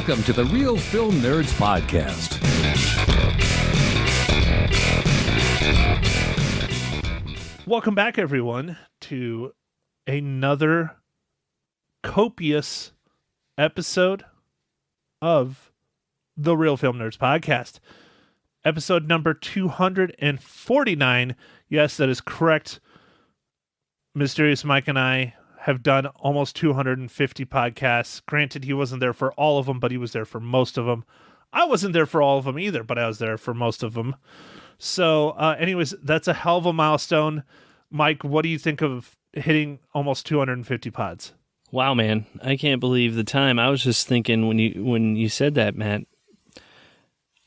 Welcome to the Real Film Nerds Podcast. Welcome back, everyone, to another copious episode of the Real Film Nerds Podcast. Episode number 249. Yes, that is correct. Mysterious Mike and I have done almost 250 podcasts. Granted, he wasn't there for all of them, but he was there for most of them. I wasn't there for all of them either, but I was there for most of them. So, anyways, that's a hell of a milestone. Mike, what do you think of hitting almost 250 pods? Wow, man. I can't believe the time. I was just thinking when you said that, Matt,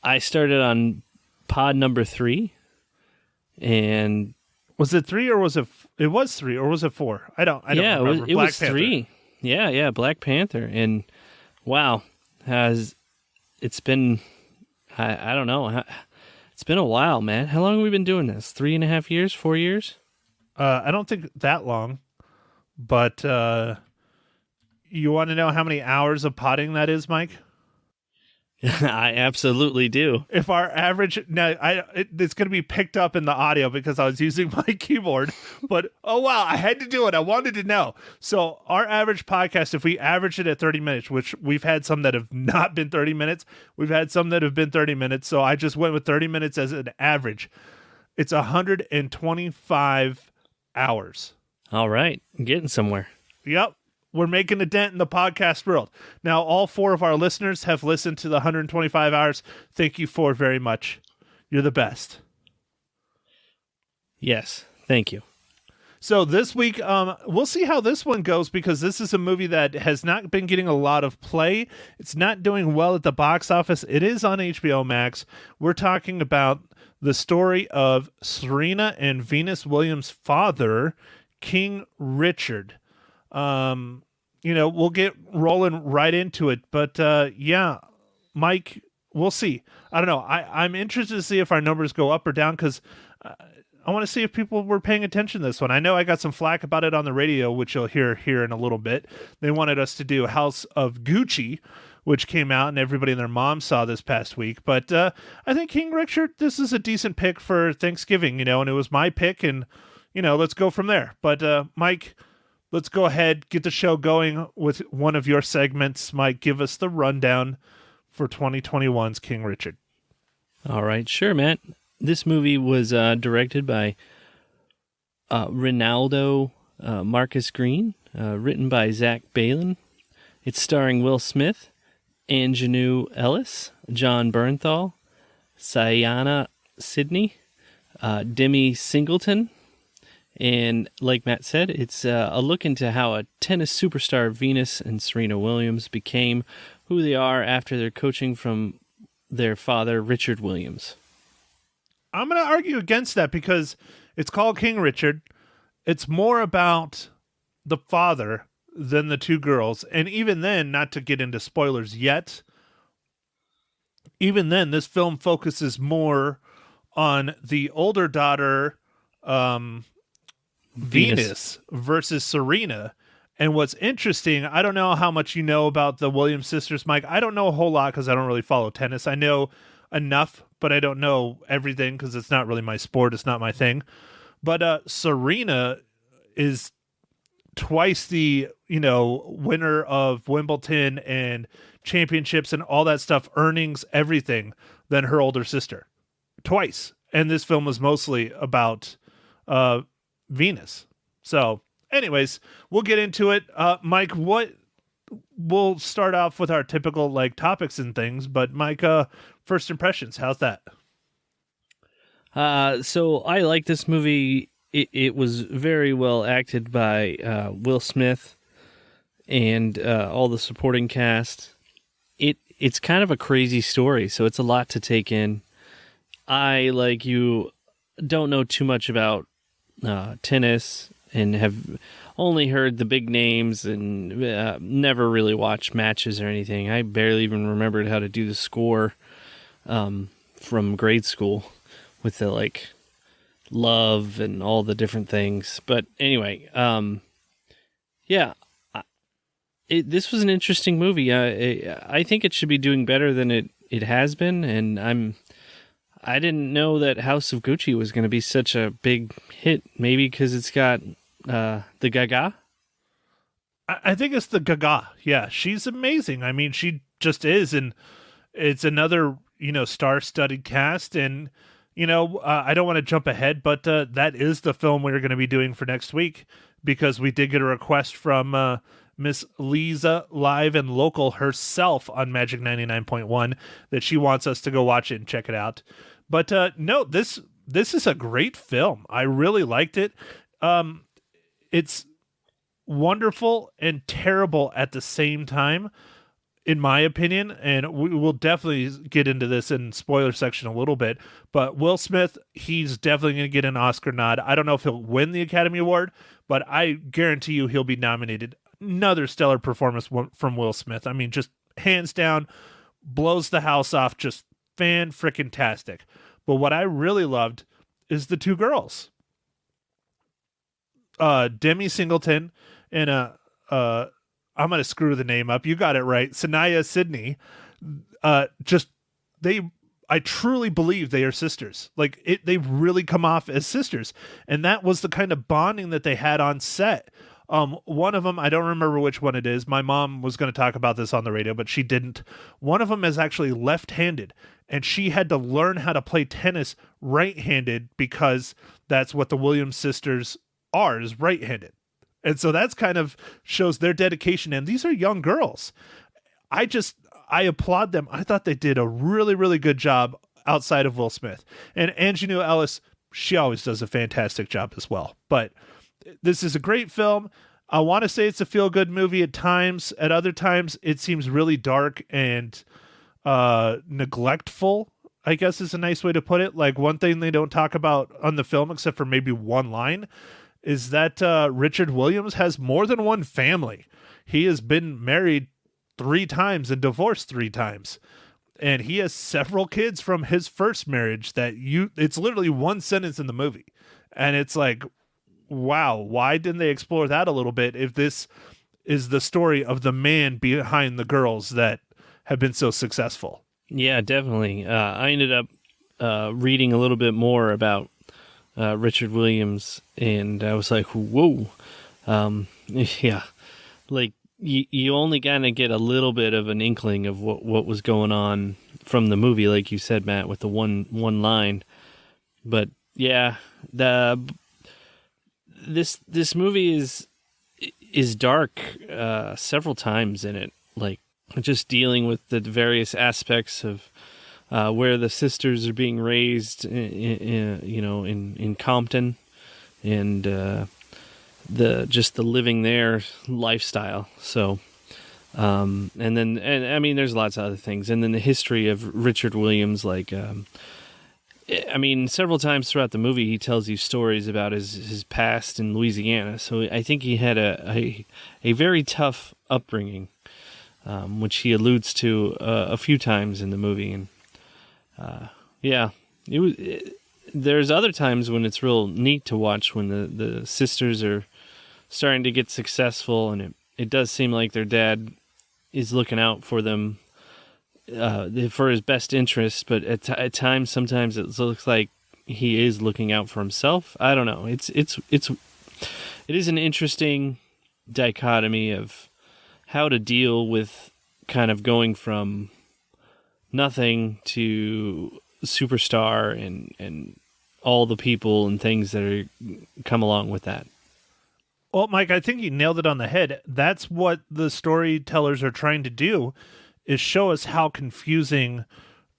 I started on pod number 3, and was it 3 or was it? It was 3 or was it 4? I don't remember. It was 3. Yeah, Black Panther, and wow, it's been? I don't know. It's been a while, man. How long have we been doing this? 3.5 years? 4 years? I don't think that long, but you want to know how many hours of potting that is, Mike? I absolutely do. If our average it's going to be picked up in the audio because I was using my keyboard, but oh wow, I had to do it. I wanted to know. So our average podcast, if we average it at 30 minutes, which we've had some that have not been 30 minutes, we've had some that have been 30 minutes. So I just went with 30 minutes as an average. It's 125 hours. All right. I'm getting somewhere. Yep. We're making a dent in the podcast world. Now, all 4 of our listeners have listened to the 125 hours. Thank you for very much. You're the best. Yes, thank you. So this week, we'll see how this one goes because this is a movie that has not been getting a lot of play. It's not doing well at the box office. It is on HBO Max. We're talking about the story of Serena and Venus Williams' father, King Richard. We'll get rolling right into it, but yeah, Mike, we'll see. I don't know. I'm interested to see if our numbers go up or down because I want to see if people were paying attention to this one. I know I got some flack about it on the radio, which you'll hear here in a little bit. They wanted us to do House of Gucci, which came out and everybody and their mom saw this past week. But I think King Richard, this is a decent pick for Thanksgiving, and it was my pick, and let's go from there. But Mike, let's go ahead, get the show going with one of your segments. Mike, give us the rundown for 2021's King Richard. All right, sure, Matt. This movie was directed by Ronaldo Marcus Green, written by Zach Balin. It's starring Will Smith, Anjanou Ellis, John Bernthal, Sidney, Demi Singleton. And like Matt said, it's a look into how a tennis superstar Venus and Serena Williams became who they are after their coaching from their father, Richard Williams. I'm going to argue against that because it's called King Richard. It's more about the father than the 2 girls. And even then, not to get into spoilers yet, even then, this film focuses more on the older daughter, Venus versus Serena. And what's interesting, I don't know how much you know about the Williams sisters, Mike. I don't know a whole lot because I don't really follow tennis. I know enough, but I don't know everything because it's not really my sport. It's not my thing. But Serena is twice the, winner of Wimbledon and championships and all that stuff, earnings, everything, than her older sister. Twice. And this film was mostly about Venus. So anyways, we'll get into it. Mike, we'll start off with our typical topics and things, but Mike, first impressions, how's that? So I like this movie. It was very well acted by Will Smith and all the supporting cast. It's kind of a crazy story, so it's a lot to take in. I, like you, don't know too much about tennis and have only heard the big names and never really watched matches or anything. I barely even remembered how to do the score from grade school with the love and all the different things. But anyway, yeah, This was an interesting movie. I think it should be doing better than it has been, and I didn't know that House of Gucci was going to be such a big hit. Maybe because it's got the Gaga. I think it's the Gaga. Yeah, she's amazing. I mean, she just is, and it's another star-studded cast. And I don't want to jump ahead, but that is the film we're going to be doing for next week, because we did get a request from Miss Lisa Live and Local herself on Magic 99.1 that she wants us to go watch it and check it out. But no, this is a great film. I really liked it. It's wonderful and terrible at the same time, in my opinion, and we will definitely get into this in spoiler section a little bit. But Will Smith, he's definitely going to get an Oscar nod. I don't know if he'll win the Academy Award, but I guarantee you he'll be nominated. Another stellar performance from Will Smith. I mean, just hands down, blows the house off, just fan-frickin-tastic. But what I really loved is the two girls. Demi Singleton and I'm going to screw the name up. You got it right. Saniyya Sidney. I truly believe they are sisters. Like they really come off as sisters. And that was the kind of bonding that they had on set. One of them, I don't remember which one it is. My mom was going to talk about this on the radio, but she didn't. One of them is actually left-handed, and she had to learn how to play tennis right-handed because that's what the Williams sisters are, is right-handed. And so that's kind of shows their dedication. And these are young girls. I applaud them. I thought they did a really, really good job outside of Will Smith. And Angelou Ellis, she always does a fantastic job as well. But this is a great film. I want to say it's a feel-good movie at times. At other times, it seems really dark and neglectful, I guess is a nice way to put it. Like, one thing they don't talk about on the film, except for maybe one line, is that Richard Williams has more than one family. He has been married 3 times and divorced 3 times. And he has several kids from his first marriage it's literally one sentence in the movie. And it's like, wow, why didn't they explore that a little bit if this is the story of the man behind the girls that have been so successful? Yeah, definitely. I ended up reading a little bit more about Richard Williams, and I was like, whoa. Yeah, like you only kind of get a little bit of an inkling of what was going on from the movie, like you said, Matt, with the one line. But yeah, this movie is dark several times in it, like just dealing with the various aspects of where the sisters are being raised, in Compton, and the living there lifestyle. So, and I mean, there's lots of other things, and then the history of Richard Williams. Like, I mean, several times throughout the movie, he tells you stories about his past in Louisiana. So I think he had a very tough upbringing, which he alludes to a few times in the movie. And yeah, there's other times when it's real neat to watch when the sisters are starting to get successful, and it does seem like their dad is looking out for them for his best interest, but at times, sometimes it looks like he is looking out for himself. I don't know. It is an interesting dichotomy of how to deal with kind of going from nothing to superstar and all the people and things that come along with that. Well, Mike, I think you nailed it on the head. That's what the storytellers are trying to do, is show us how confusing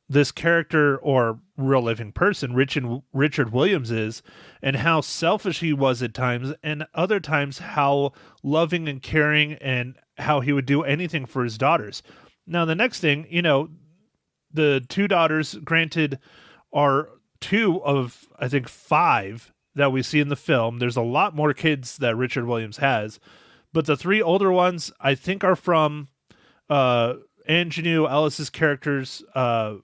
this character or real living person, Richard Williams, is, and how selfish he was at times, and other times how loving and caring, and how he would do anything for his daughters. Now, the next thing, the 2 daughters, granted, are 2 of, I think, 5 that we see in the film. There's a lot more kids that Richard Williams has, but the 3 older ones, I think, are from Angelou Ellis's character's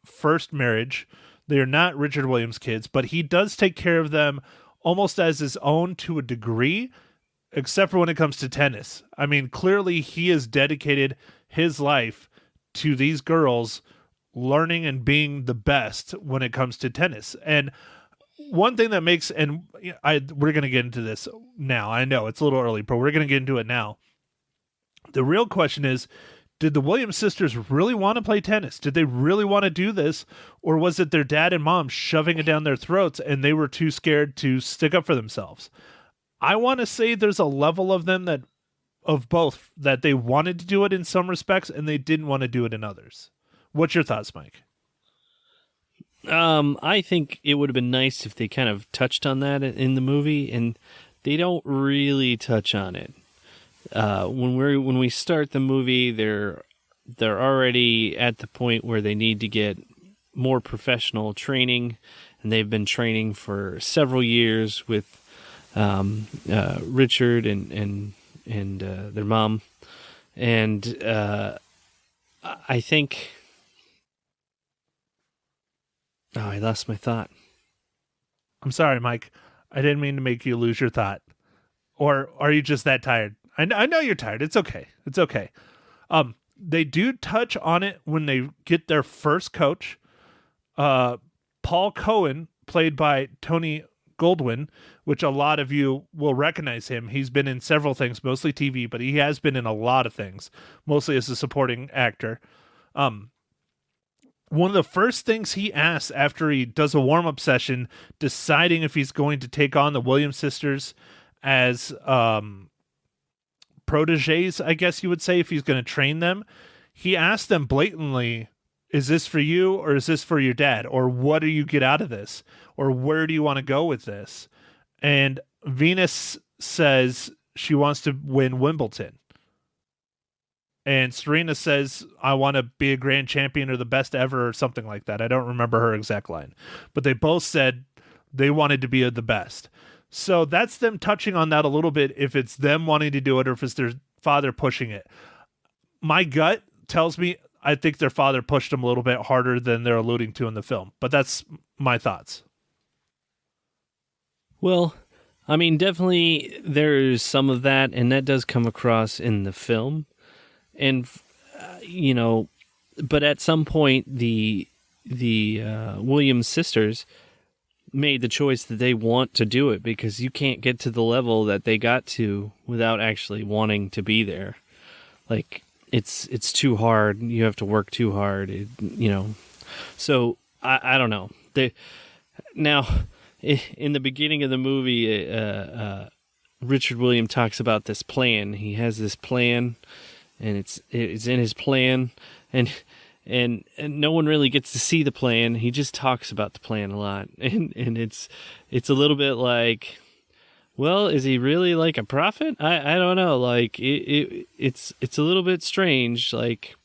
first marriage. They are not Richard Williams' kids, but he does take care of them almost as his own to a degree. except for when it comes to tennis. I mean, clearly he has dedicated his life to these girls learning and being the best when it comes to tennis. And one thing that makes, and we're going to get into this now. I know it's a little early, but we're going to get into it now. The real question is, did the Williams sisters really want to play tennis? Did they really want to do this? Or was it their dad and mom shoving it down their throats and they were too scared to stick up for themselves? I want to say there's a level of them of both, that they wanted to do it in some respects and they didn't want to do it in others. What's your thoughts, Mike? I think it would have been nice if they kind of touched on that in the movie, and they don't really touch on it. When we start the movie, they're already at the point where they need to get more professional training, and they've been training for several years with Richard and their mom, and I think. Oh, I lost my thought. I'm sorry, Mike. I didn't mean to make you lose your thought. Or are you just that tired? I know you're tired. It's okay. It's okay. They do touch on it when they get their first coach. Paul Cohen, played by Tony Goldwyn, which a lot of you will recognize him. He's been in several things, mostly TV, but he has been in a lot of things, mostly as a supporting actor. One of the first things he asks after he does a warm-up session, deciding if he's going to take on the Williams sisters as proteges, I guess you would say, if he's going to train them, he asks them blatantly, is this for you or is this for your dad? Or what do you get out of this? Or where do you want to go with this? And Venus says she wants to win Wimbledon. And Serena says, I want to be a grand champion or the best ever or something like that. I don't remember her exact line. But they both said they wanted to be the best. So that's them touching on that a little bit, if it's them wanting to do it or if it's their father pushing it. My gut tells me I think their father pushed them a little bit harder than they're alluding to in the film. But that's my thoughts. Well, I mean, definitely there's some of that, and that does come across in the film. And, but at some point, the Williams sisters made the choice that they want to do it, because you can't get to the level that they got to without actually wanting to be there. Like, it's too hard. You have to work too hard, So, I don't know. Now, in the beginning of the movie, Richard Williams talks about this plan. He has this plan, and it's in his plan, and no one really gets to see the plan. He just talks about the plan a lot, and it's a little bit like, well, is he really like a prophet? I don't know. Like it's a little bit strange. Like,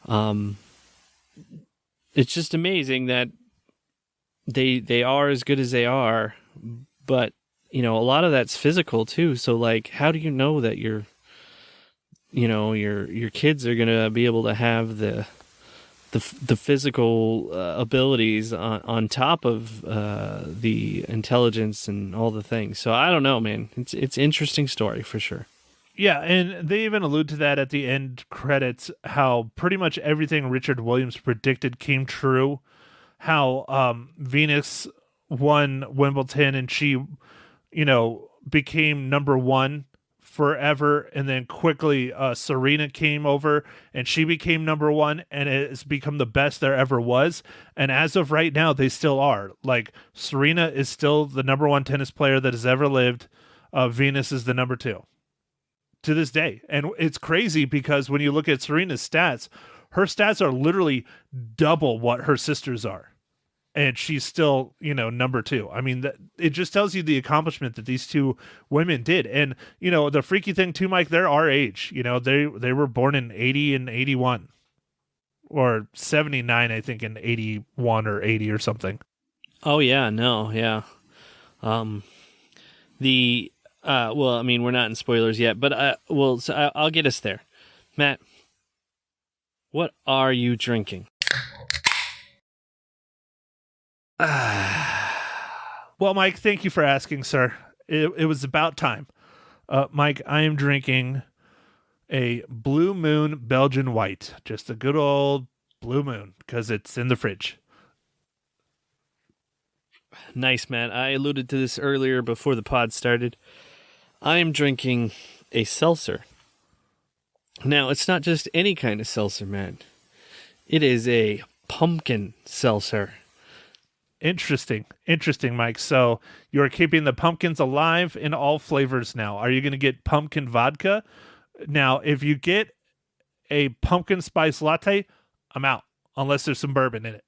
it's just amazing that they are as good as they are, but a lot of that's physical too. So like, how do you know that your kids are going to be able to have the physical abilities on top of the intelligence and all the things. So I don't know, man. It's an interesting story for sure. Yeah, and they even allude to that at the end credits, how pretty much everything Richard Williams predicted came true. How Venus won Wimbledon and she, became number one forever, and then quickly Serena came over and she became number one, and it's become the best there ever was. And as of right now, they still are. Like, Serena is still the number one tennis player that has ever lived. Venus is the number two to this day. And it's crazy because when you look at Serena's stats, her stats are literally double what her sisters are. And she's still, number two. I mean, it just tells you the accomplishment that these two women did. And, the freaky thing too, Mike, they're our age. They were born in 80 and 81. Or 79, I think, in 81 or 80 or something. Oh, yeah, no, yeah. Well, I mean, we're not in spoilers yet, but so I'll get us there. Matt, what are you drinking? Well, Mike, thank you for asking, sir. It was about time. Mike, I am drinking a Blue Moon Belgian White. Just a good old Blue Moon because it's in the fridge. Nice, man. I alluded to this earlier before the pod started. I am drinking a seltzer. Now, it's not just any kind of seltzer, man. It is a pumpkin seltzer. Interesting, Mike. So you're keeping the pumpkins alive in all flavors now. Are you going to get pumpkin vodka? Now, if you get a pumpkin spice latte, I'm out, unless there's some bourbon in it.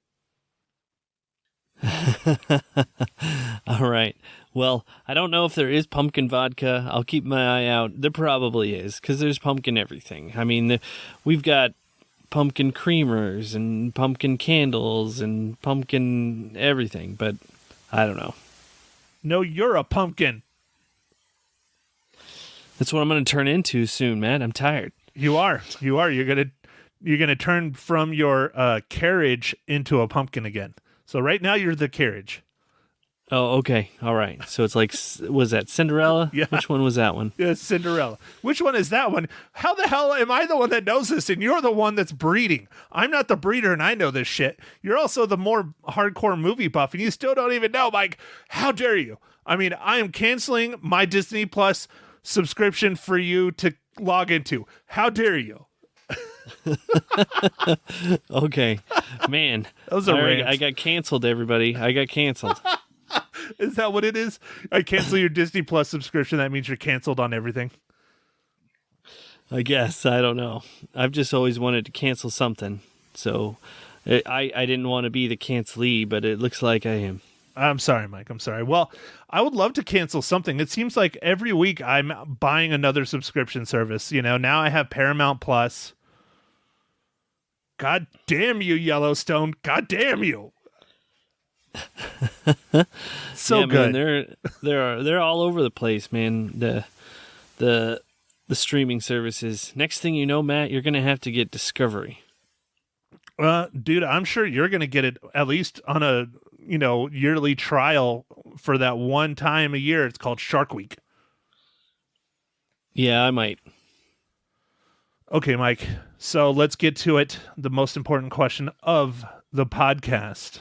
All right. Well, I don't know if there is pumpkin vodka. I'll keep my eye out. There probably is, because there's pumpkin everything. I mean, we've got pumpkin creamers and pumpkin candles and pumpkin everything, but I don't know. No, you're a pumpkin. That's what I'm going to turn into soon, man. I'm tired. You are. You're gonna turn from your carriage into a pumpkin again. So right now you're the carriage. Oh, okay. All right. So it's like, was that Cinderella? Yeah. Which one was that one? Yeah, Cinderella. Which one is that one? How the hell am I the one that knows this and you're the one that's breeding? I'm not the breeder and I know this shit. You're also the more hardcore movie buff and you still don't even know, Mike. How dare you? I mean, I am canceling my Disney Plus subscription for you to log into. How dare you? Okay. Man. That was a rant. I got canceled, everybody. I got canceled. Is that what it is? I cancel your Disney Plus subscription. That means you're canceled on everything. I guess. I don't know. I've just always wanted to cancel something. So I didn't want to be the cancelee, but it looks like I am. I'm sorry, Mike. I'm sorry. Well, I would love to cancel something. It seems like every week I'm buying another subscription service. You know, now I have Paramount Plus. God damn you, Yellowstone. God damn you. So yeah, good. Man, they're all over the place, man. The streaming services. Next thing you know, Matt, you're gonna have to get Discovery. Dude, I'm sure you're gonna get it at least on a yearly trial for that one time a year. It's called Shark Week. Yeah, I might. Okay, Mike. So let's get to it. The most important question of the podcast.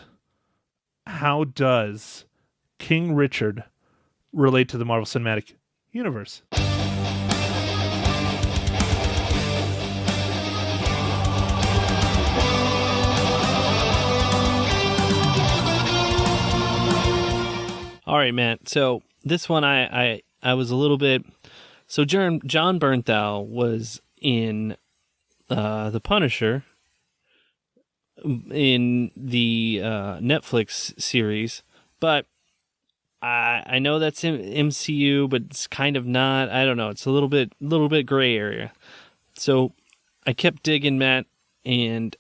How does King Richard relate to the Marvel Cinematic Universe? All right, Matt. So this one, I was a little bit. So John Bernthal was in The Punisher in the Netflix series, but I know that's MCU, but it's kind of not. I don't know. It's a little bit gray area. So I kept digging, Matt, and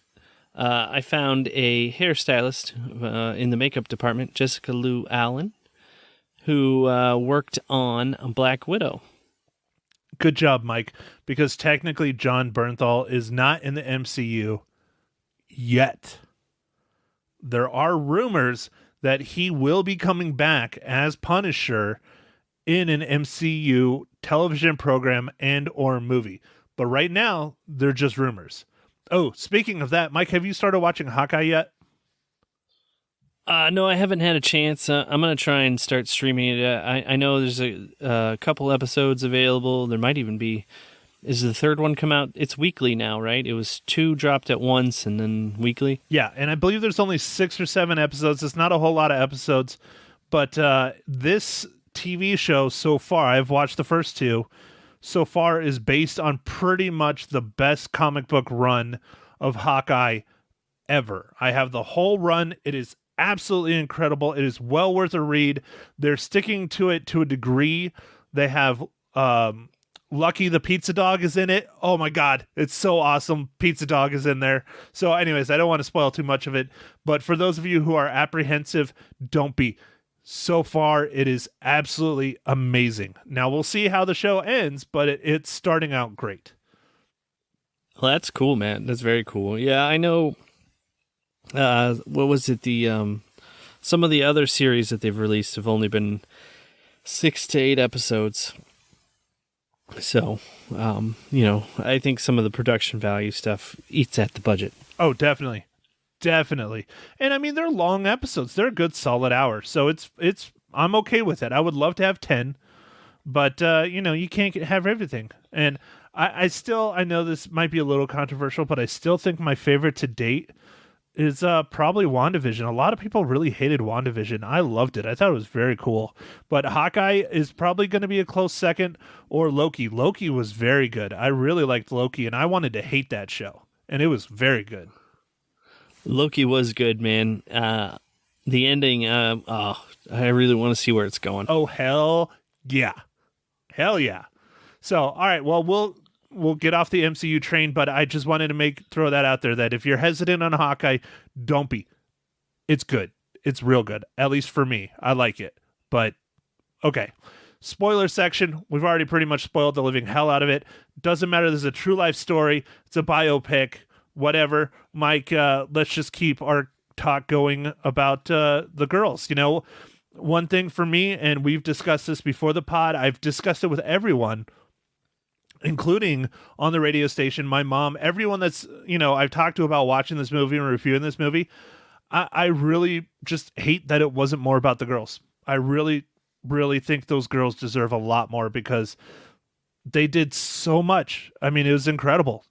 I found a hairstylist in the makeup department, Jessica Lou Allen, who worked on Black Widow. Good job, Mike, because technically John Bernthal is not in the MCU yet. There are rumors that he will be coming back as Punisher in an MCU television program and or movie. But right now, they're just rumors. Oh, speaking of that, Mike, have you started watching Hawkeye yet? No, I haven't had a chance. I'm going to try and start streaming it. I know there's a couple episodes available. There might even be... Is the third one come out? It's weekly now, right? It was 2 dropped at once and then weekly? Yeah, and I believe there's only 6 or 7 episodes. It's not a whole lot of episodes. But this TV show so far, I've watched the first 2, so far is based on pretty much the best comic book run of Hawkeye ever. I have the whole run. It is absolutely incredible. It is well worth a read. They're sticking to it to a degree. They have... Lucky the Pizza Dog is in it. Oh my God, it's so awesome. Pizza Dog is in there. So anyways, I don't want to spoil too much of it, but for those of you who are apprehensive, don't be. So far, it is absolutely amazing. Now we'll see how the show ends, but it's starting out great. Well, that's cool, man. That's very cool. Yeah, I know. What was it? Some of the other series that they've released have only been 6 to 8 episodes. So, I think some of the production value stuff eats at the budget. Oh, definitely. Definitely. And I mean, they're long episodes. They're a good solid hour. So I'm okay with it. I would love to have 10, but you can't have everything. And I know this might be a little controversial, but I still think my favorite to date is probably WandaVision. A lot of people really hated WandaVision. I loved it. I thought it was very cool. But Hawkeye is probably going to be a close second, or Loki. Loki was very good. I really liked Loki, and I wanted to hate that show, and it was very good. Loki was good, man. The ending, I really want to see where it's going. Oh, hell yeah. Hell yeah. So, all right, well, we'll get off the MCU train, but I just wanted to throw that out there that if you're hesitant on Hawkeye, don't be. It's good. It's real good. At least for me. I like it. But, okay. Spoiler section. We've already pretty much spoiled the living hell out of it. Doesn't matter. This is a true life story. It's a biopic. Whatever. Mike, let's just keep our talk going about the girls. One thing for me, and we've discussed this before the pod, I've discussed it with everyone, including on the radio station, my mom, everyone that's, I've talked to about watching this movie and reviewing this movie. I really just hate that it wasn't more about the girls. I really, really think those girls deserve a lot more because they did so much. I mean, it was incredible.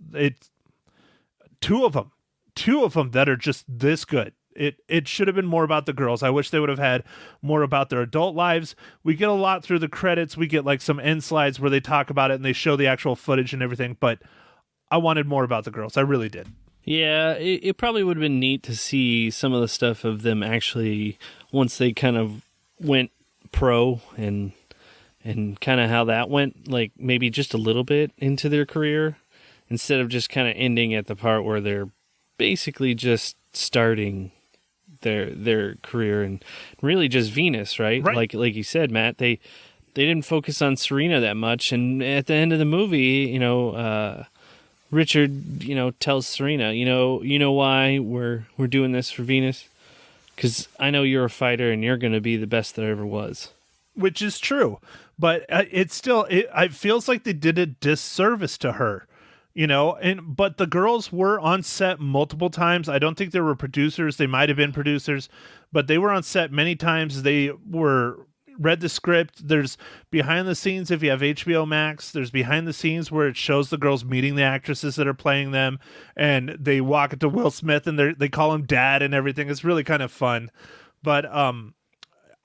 Two of them that are just this good. It should have been more about the girls. I wish they would have had more about their adult lives. We get a lot through the credits. We get like some end slides where they talk about it and they show the actual footage and everything, but I wanted more about the girls. I really did. Yeah, it probably would have been neat to see some of the stuff of them actually, once they kind of went pro and kind of how that went, like maybe just a little bit into their career, instead of just kind of ending at the part where they're basically just starting their career and really just Venus, right? Like you said, Matt, they didn't focus on Serena that much, and at the end of the movie, Richard, tells Serena, you know why we're doing this for Venus? Because I know you're a fighter and you're going to be the best there ever was. Which is true, but it feels like they did a disservice to her. But the girls were on set multiple times. I don't think there were producers. They might have been producers, but they were on set many times. They read the script. There's behind the scenes. If you have HBO Max, there's behind the scenes where it shows the girls meeting the actresses that are playing them, and they walk into Will Smith and they call him dad and everything. It's really kind of fun. But,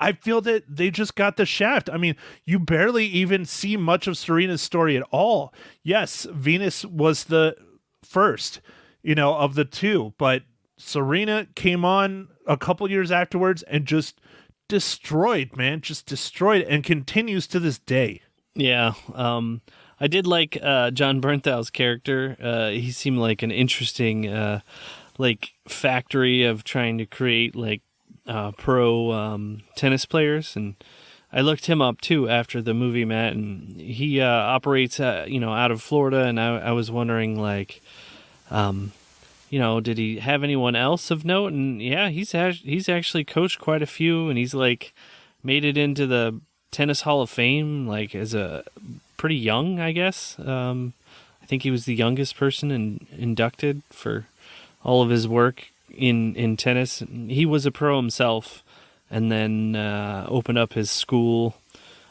I feel that they just got the shaft. I mean, you barely even see much of Serena's story at all. Yes, Venus was the first, of the two, but Serena came on a couple years afterwards and just destroyed, man, and continues to this day. Yeah. I did like John Bernthal's character. He seemed like an interesting factory of trying to create pro tennis players, and I looked him up too after the movie, Matt, and he operates out of Florida, and I was wondering did he have anyone else of note? And yeah, he's actually coached quite a few, and he's made it into the Tennis Hall of Fame as a pretty young, I guess. I think he was the youngest person inducted for all of his work in tennis. He was a pro himself, and then opened up his school,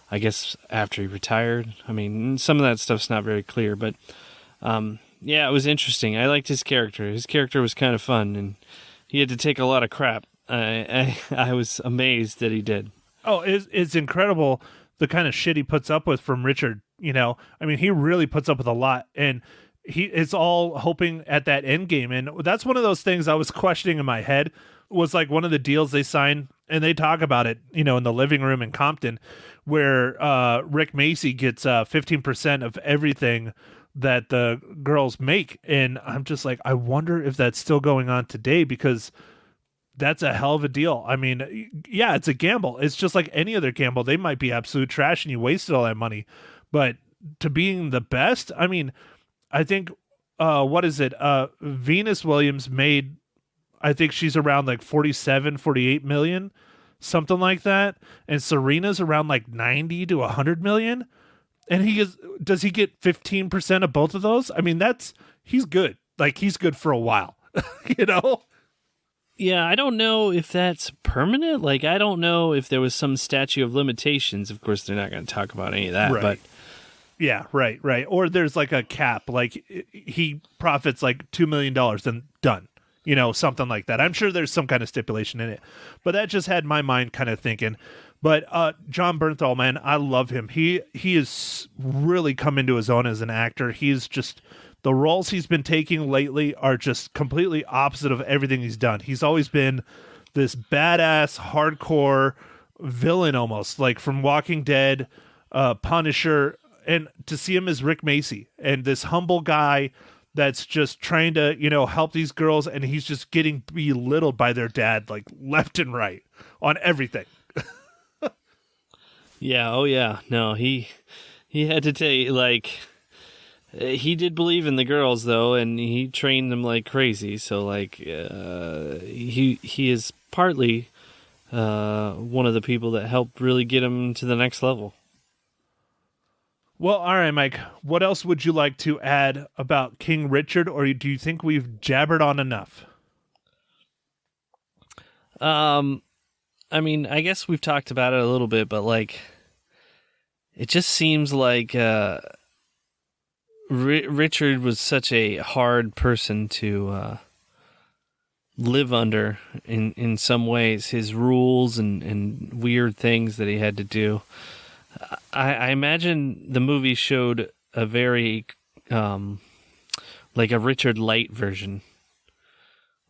I guess, after he retired. I mean, some of that stuff's not very clear, but yeah, it was interesting. I liked his character. His character was kind of fun, and he had to take a lot of crap. I was amazed that he did. Oh, it's incredible the kind of shit he puts up with from Richard. I mean, he really puts up with a lot, and it's all hoping at that end game. And that's one of those things I was questioning in my head, was one of the deals they signed, and they talk about it, in the living room in Compton, where Rick Macy gets 15% of everything that the girls make. And I'm just I wonder if that's still going on today, because that's a hell of a deal. I mean, yeah, it's a gamble. It's just like any other gamble. They might be absolute trash and you wasted all that money, but to being the best, I mean, I think, Venus Williams made, I think she's around 47, 48 million, something like that. And Serena's around 90 to 100 million. And does he get 15% of both of those? I mean, he's good. Like, he's good for a while, you know? Yeah, I don't know if that's permanent. Like, I don't know if there was some statute of limitations. Of course, they're not going to talk about any of that, Right. but Yeah, right. Or there's like a cap, like he profits like $2 million and done, you know, something like that. I'm sure there's some kind of stipulation in it, but that just had my mind kind of thinking. But John Bernthal, man, I love him. He has really come into his own as an actor. He's just, the roles he's been taking lately are just completely opposite of everything he's done. He's always been this badass, hardcore villain almost, like from Walking Dead, Punisher, and to see him as Rick Macy and this humble guy that's just trying to, you know, help these girls, and he's just getting belittled by their dad, like left and right on everything. yeah, oh yeah. No, he had to take, like, he did believe in the girls though, and he trained them like crazy. So like, he is partly one of the people that helped really get him to the next level. Well, all right, Mike, what else would you like to add about King Richard, or do you think we've jabbered on enough? I mean, I guess we've talked about it a little bit, but like, it just seems like Richard was such a hard person to live under in some ways. His rules and weird things that he had to do. I imagine the movie showed a very, like a Richard Light version.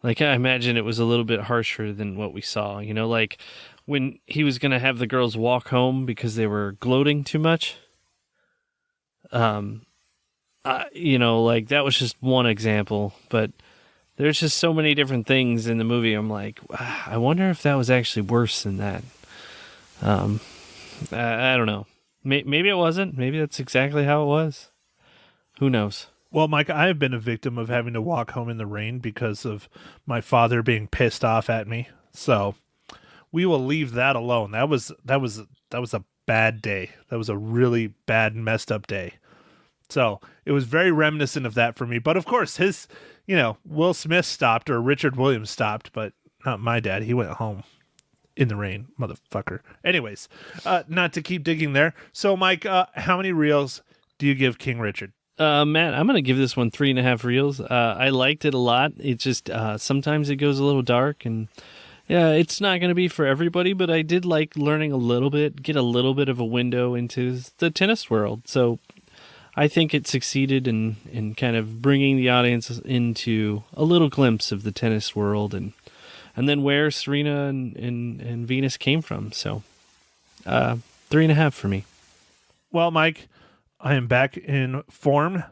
Like, I imagine it was a little bit harsher than what we saw, you know, like when he was going to have the girls walk home because they were gloating too much. You know, like that was just one example, but there's just so many different things in the movie. I'm like, I wonder if that was actually worse than that. I don't know. Maybe it wasn't. Maybe that's exactly how it was. Who knows? Well, Mike, I have been a victim of having to walk home in the rain because of my father being pissed off at me. So we will leave that alone. That was a bad day. That was a really bad, messed up day. So it was very reminiscent of that for me. But of course, his, you know, Will Smith stopped, or Richard Williams stopped, but not my dad. He went home in the rain, motherfucker. Anyways, not to keep digging there. So, Mike, how many reels do you give King Richard? Matt, I'm going to give this one 3.5 reels. I liked it a lot. It just, sometimes it goes a little dark, and yeah, it's not going to be for everybody, but I did like learning a little bit, get a little bit of a window into the tennis world. So I think it succeeded in kind of bringing the audience into a little glimpse of the tennis world and then where Serena and Venus came from. So 3.5 for me. Well, Mike, I am back in form.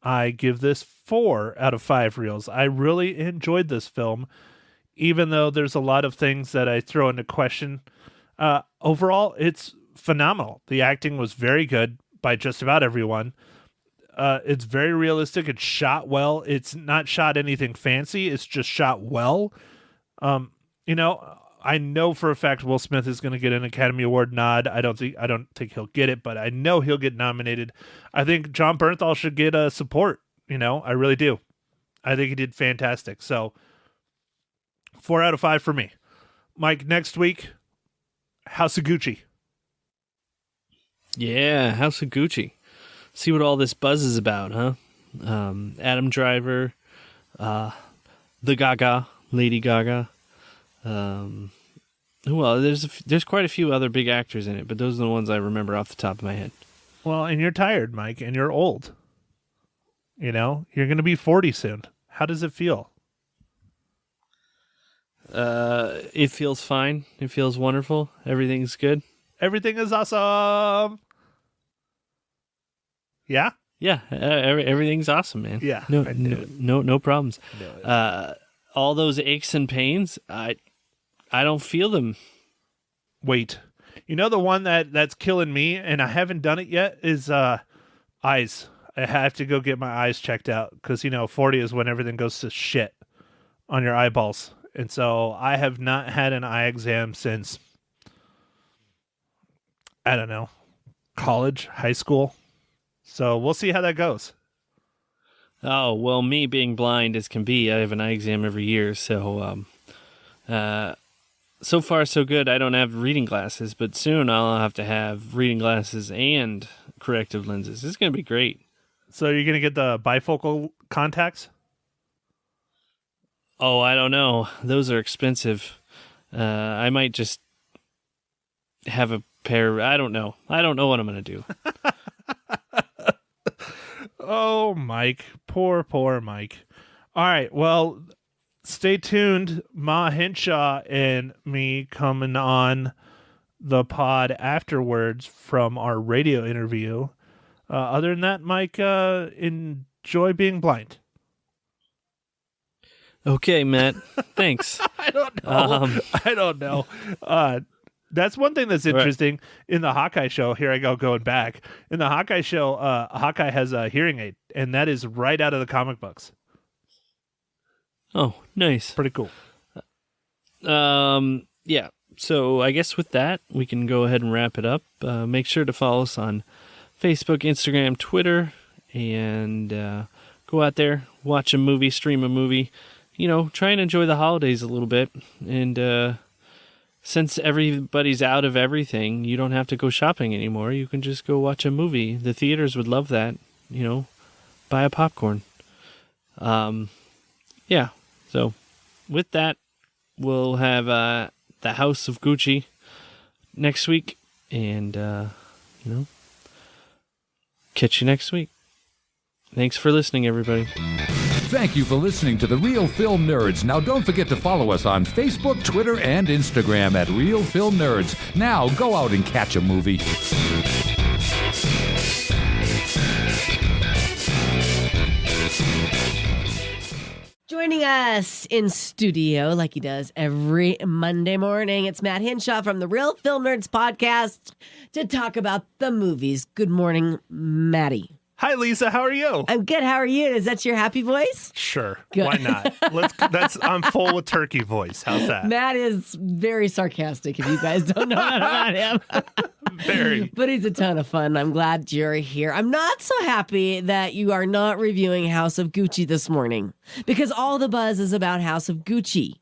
I give this 4 out of 5 reels. I really enjoyed this film, even though there's a lot of things that I throw into question. Overall, it's phenomenal. The acting was very good by just about everyone. It's very realistic. It's shot well. It's not shot anything fancy. It's just shot well. You know, I know for a fact Will Smith is going to get an Academy Award nod. I don't think he'll get it, but I know he'll get nominated. I think John Bernthal should get support. You know, I really do. I think he did fantastic. So 4 out of 5 for me. Mike, next week, House of Gucci. Yeah, House of Gucci. See what all this buzz is about, huh? Adam Driver, the Gaga, Lady Gaga. Well, there's quite a few other big actors in it, but those are the ones I remember off the top of my head. Well, and you're tired, Mike, and you're old. You know, you're going to be 40 soon. How does it feel? It feels fine. It feels wonderful. Everything's good. Everything is awesome. Yeah? Yeah, everything's awesome, man. Yeah. No problems. All those aches and pains, I don't feel them. Wait. You know the one that's killing me, and I haven't done it yet, is eyes. I have to go get my eyes checked out, because, 40 is when everything goes to shit on your eyeballs. And so I have not had an eye exam since, I don't know, college, high school. So we'll see how that goes. Oh, well, me being blind as can be, I have an eye exam every year, so so far so good. I don't have reading glasses, but soon I'll have to have reading glasses and corrective lenses. It's going to be great. So you're going to get the bifocal contacts? Oh, I don't know. Those are expensive. I might just have a pair. I don't know. I don't know what I'm going to do. Oh, Mike. Poor Mike. All right. Well, stay tuned. Ma Hinshaw and me coming on the pod afterwards from our radio interview. Other than that, Mike, enjoy being blind. Okay, Matt. Thanks. I don't know. That's one thing that's interesting in the Hawkeye show. Here I go going back. In the Hawkeye show, Hawkeye has a hearing aid, and that is right out of the comic books. Oh, nice. Pretty cool. Yeah. So I guess with that, we can go ahead and wrap it up. Make sure to follow us on Facebook, Instagram, Twitter, and go out there, watch a movie, stream a movie. You know, try and enjoy the holidays a little bit. And since everybody's out of everything, you don't have to go shopping anymore. You can just go watch a movie. The theaters would love that. You know, buy a popcorn. Yeah. So with that, we'll have the House of Gucci next week. And, catch you next week. Thanks for listening, everybody. Thank you for listening to The Real Film Nerds. Now, don't forget to follow us on Facebook, Twitter, and Instagram at Real Film Nerds. Now, go out and catch a movie. Joining us in studio, like he does every Monday morning, it's Matt Hinshaw from the Real Film Nerds podcast to talk about the movies. Good morning, Matty. Hi, Lisa. How are you? I'm good. How are you? Is that your happy voice? Sure. Good. Why not? I'm full with turkey voice. How's that? Matt is very sarcastic, if you guys don't know that about him. Very. But he's a ton of fun. I'm glad you're here. I'm not so happy that you are not reviewing House of Gucci this morning, because all the buzz is about House of Gucci,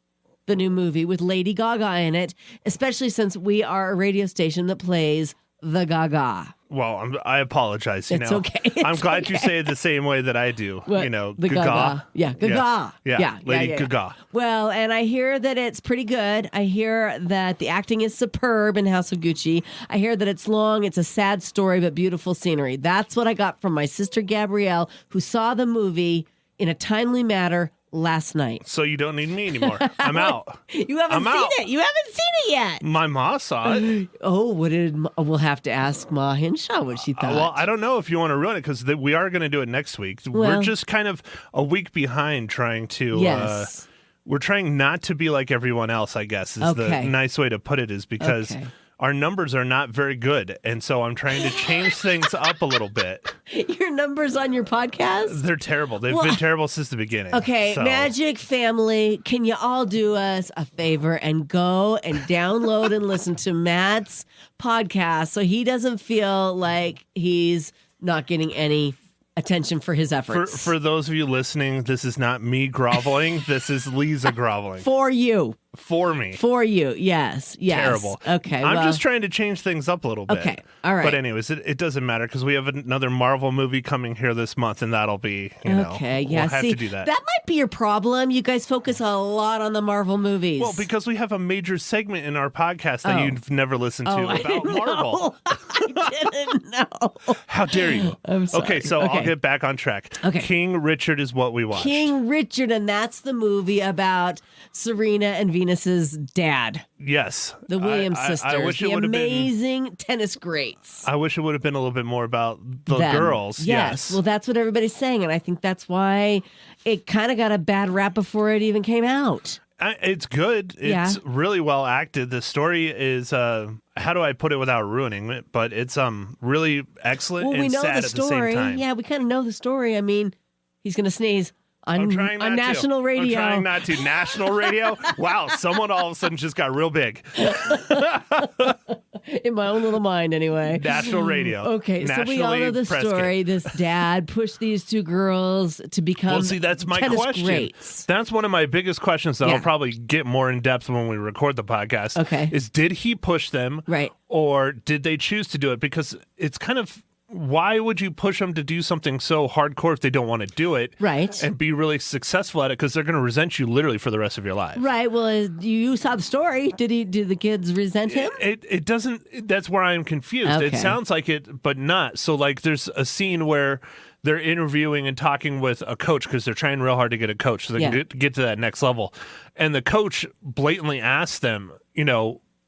the new movie with Lady Gaga in it, especially since we are a radio station that plays the Gaga. Well, I apologize. It's okay. I'm glad you say it the same way that I do. What? The Gaga. Yeah, Gaga. Yeah. Lady Gaga. Well, and I hear that it's pretty good. I hear that the acting is superb in House of Gucci. I hear that it's long. It's a sad story, but beautiful scenery. That's what I got from my sister Gabrielle, who saw the movie in a timely manner last night. So you don't need me anymore. I'm out. You haven't seen it. You haven't seen it yet. My ma saw it. Oh, we'll have to ask Ma Hinshaw what she thought. Well, I don't know if you want to ruin it, because we are going to do it next week. We're just kind of a week behind trying to... Yes. We're trying not to be like everyone else, I guess, is the nice way to put it, is because... Okay. Our numbers are not very good, and so I'm trying to change things up a little bit. Your numbers on your podcast? They're terrible. They've been terrible since the beginning. Okay, so. Magic Family, can you all do us a favor and go and download and listen to Matt's podcast so he doesn't feel like he's not getting any attention for his efforts? For those of you listening, this is not me groveling. This is Lisa groveling. For you. For me. For you, yes. Terrible. Okay, I'm just trying to change things up a little bit. Okay, all right. But anyways, it doesn't matter, because we have another Marvel movie coming here this month, and that'll be, okay, yeah. we'll have to do that. That might be your problem. You guys focus a lot on the Marvel movies. Well, because we have a major segment in our podcast that you've never listened to about Marvel. I didn't know. How dare you? I'm sorry. Okay, so I'll get back on track. Okay. King Richard is what we watched. King Richard, and that's the movie about Serena and Venus's dad. Yes. The Williams sisters. I wish the amazing tennis greats. I wish it would have been a little bit more about the girls. Yes. Well, that's what everybody's saying, and I think that's why it kind of got a bad rap before it even came out. It's good. It's really well acted. The story is, how do I put it without ruining it? But it's really excellent and sad at the same time. Yeah, we kind of know the story. I mean, he's going to sneeze on national radio. I'm trying not to. National radio? Wow, someone all of a sudden just got real big. In my own little mind, anyway. National radio. Okay, so we all know the Nationally story. This dad pushed these two girls to become Well, see, that's my tennis question. greats. That's one of my biggest questions that Yeah. I'll probably get more in depth when we record the podcast. Okay. Is did he push them? Right. Or did they choose to do it? Because it's kind of, why would you push them to do something so hardcore if they don't want to do it? Right. And be really successful at it, because they're going to resent you literally for the rest of your life. Right. Well, you saw the story. Did the kids resent him? It doesn't, that's where I'm confused. Okay. It sounds like it, but not. So like there's a scene where they're interviewing and talking with a coach because they're trying real hard to get a coach so they can get to that next level. And the coach blatantly asks them,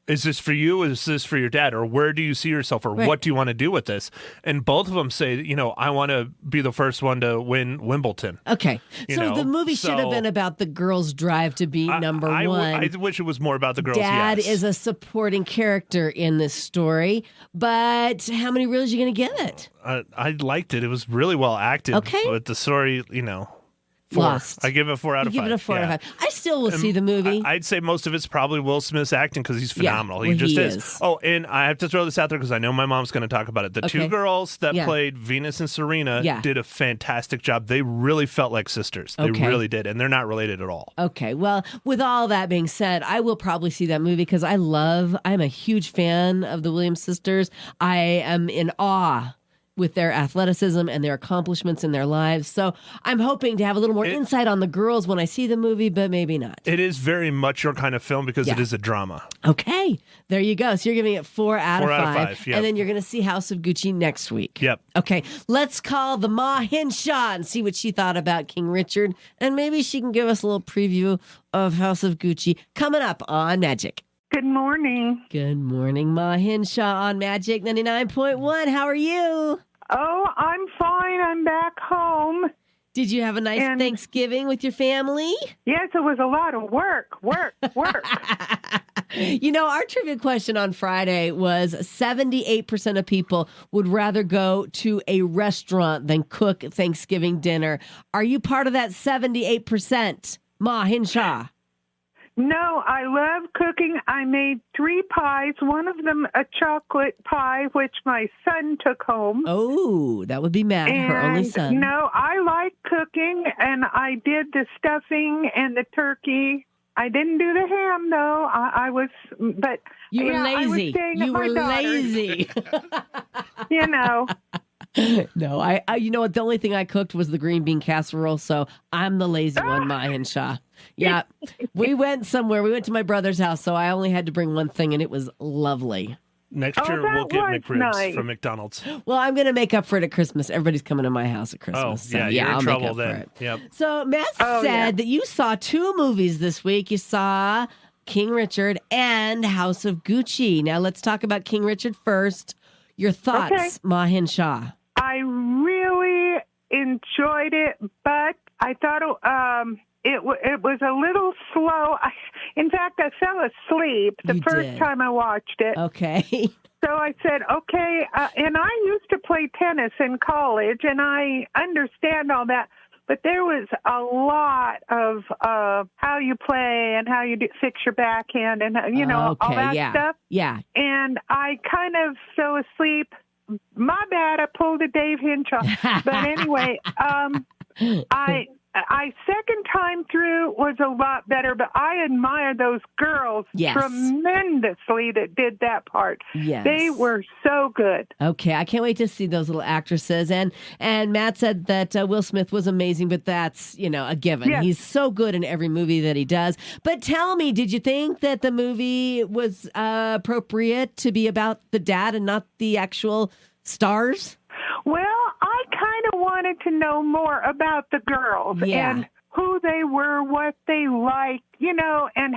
is this for you? Is this for your dad? Or where do you see yourself? Or what do you want to do with this? And both of them say, I want to be the first one to win Wimbledon. Okay. So the movie should have been about the girls' drive to be number one. I wish it was more about the girls. Dad yes. is a supporting character in this story, but how many reels are you going to give it? I liked it. It was really well acted. Okay. But the story, 4. Lost. I give it a 4 out of 5. Give it a 4 out of 5. I still will see the movie. I'd say most of it's probably Will Smith's acting because he's phenomenal. well, he just he is. is. Oh, and I have to throw this out there because I know my mom's going to talk about it. The two girls that played Venus and Serena did a fantastic job. They really felt like sisters. They really did. And they're not related at all. Okay. Well, with all that being said, I will probably see that movie because I'm a huge fan of the Williams sisters. I am in awe with their athleticism and their accomplishments in their lives. So I'm hoping to have a little more insight on the girls when I see the movie, but maybe not. It is very much your kind of film because it is a drama. Okay. There you go. So you're giving it 4 out of 5. 4 out of 5, yep. And then you're going to see House of Gucci next week. Yep. Okay. Let's call the Ma Hinshaw and see what she thought about King Richard. And maybe she can give us a little preview of House of Gucci coming up on Magic. Good morning. Good morning, Ma Hinshaw on Magic 99.1. How are you? Oh, I'm fine. I'm back home. Did you have a nice Thanksgiving with your family? Yes, it was a lot of work. Our trivia question on Friday was 78% of people would rather go to a restaurant than cook Thanksgiving dinner. Are you part of that 78%, Ma Hinshaw? No, I love cooking. I made 3 pies, one of them a chocolate pie, which my son took home. Oh, that would be Matt, her only son. No, I like cooking, and I did the stuffing and the turkey. I didn't do the ham, though. I was, but you were lazy. I was staying at my lazy. No, I you know what? The only thing I cooked was the green bean casserole, so I'm the lazy one, Ma Hinshaw. Yeah, we went somewhere. We went to my brother's house, so I only had to bring one thing, and it was lovely. Next year, we'll get McRibs from McDonald's. Well, I'm going to make up for it at Christmas. Everybody's coming to my house at Christmas. Oh, yeah, you're in I'll trouble make up then. for it. Yep. So Matt said that you saw 2 movies this week. You saw King Richard and House of Gucci. Now, let's talk about King Richard first. Your thoughts, Ma Hinshaw. I really enjoyed it, but I thought it was a little slow. In fact, I fell asleep the first time I watched it. Okay. So I said, okay, and I used to play tennis in college, and I understand all that. But there was a lot of how you play and how you fix your backhand and, all that stuff. Yeah. And I kind of fell asleep. My bad, I pulled a Dave Hinshaw. But anyway, I second time through was a lot better, but I admire those girls tremendously that did that part. Yes. They were so good. Okay, I can't wait to see those little actresses. And Matt said that Will Smith was amazing, but that's, a given. Yes. He's so good in every movie that he does. But tell me, did you think that the movie was appropriate to be about the dad and not the actual stars? Well, I kind of wanted to know more about the girls and who they were, what they liked, and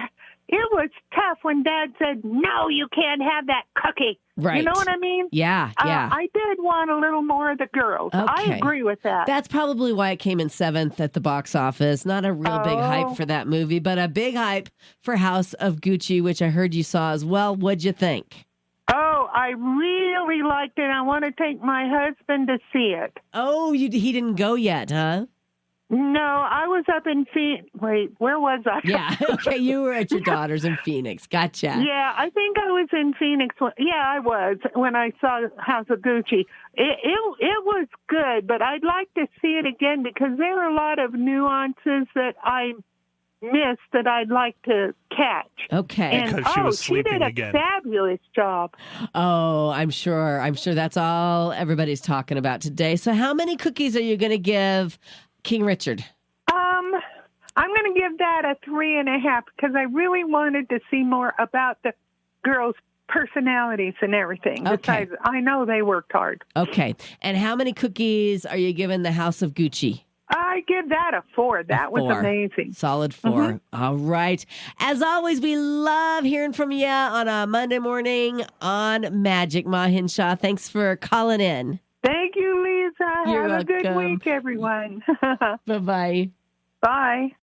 it was tough when Dad said, no, you can't have that cookie. Right. You know what I mean? Yeah. I did want a little more of the girls. Okay. I agree with that. That's probably why it came in 7th at the box office. Not a real big hype for that movie, but a big hype for House of Gucci, which I heard you saw as well. What'd you think? Oh, I really liked it. I want to take my husband to see it. Oh, he didn't go yet, huh? No, I was up in Phoenix. Wait, where was I? Yeah. Okay. You were at your daughter's in Phoenix. Gotcha. Yeah, I think I was in Phoenix. Yeah, I was when I saw House of Gucci. It was good, but I'd like to see it again because there are a lot of nuances that I missed that I'd like to catch. Okay. And Because she was sleeping did a again. fabulous job. Oh, I'm sure. I'm sure that's all everybody's talking about today. So, how many cookies are you going to give King Richard? I'm going to give that a 3.5 because I really wanted to see more about the girls' personalities and everything. Okay. Besides, I know they worked hard. Okay. And how many cookies are you giving the House of Gucci? I give that a 4. That was 4. amazing. Solid 4. All right. As always, we love hearing from you on a Monday morning on Magic. Ma Hinshaw, thanks for calling in. Thank you, Lisa. You're Have a good welcome. week, everyone. Bye-bye. Bye.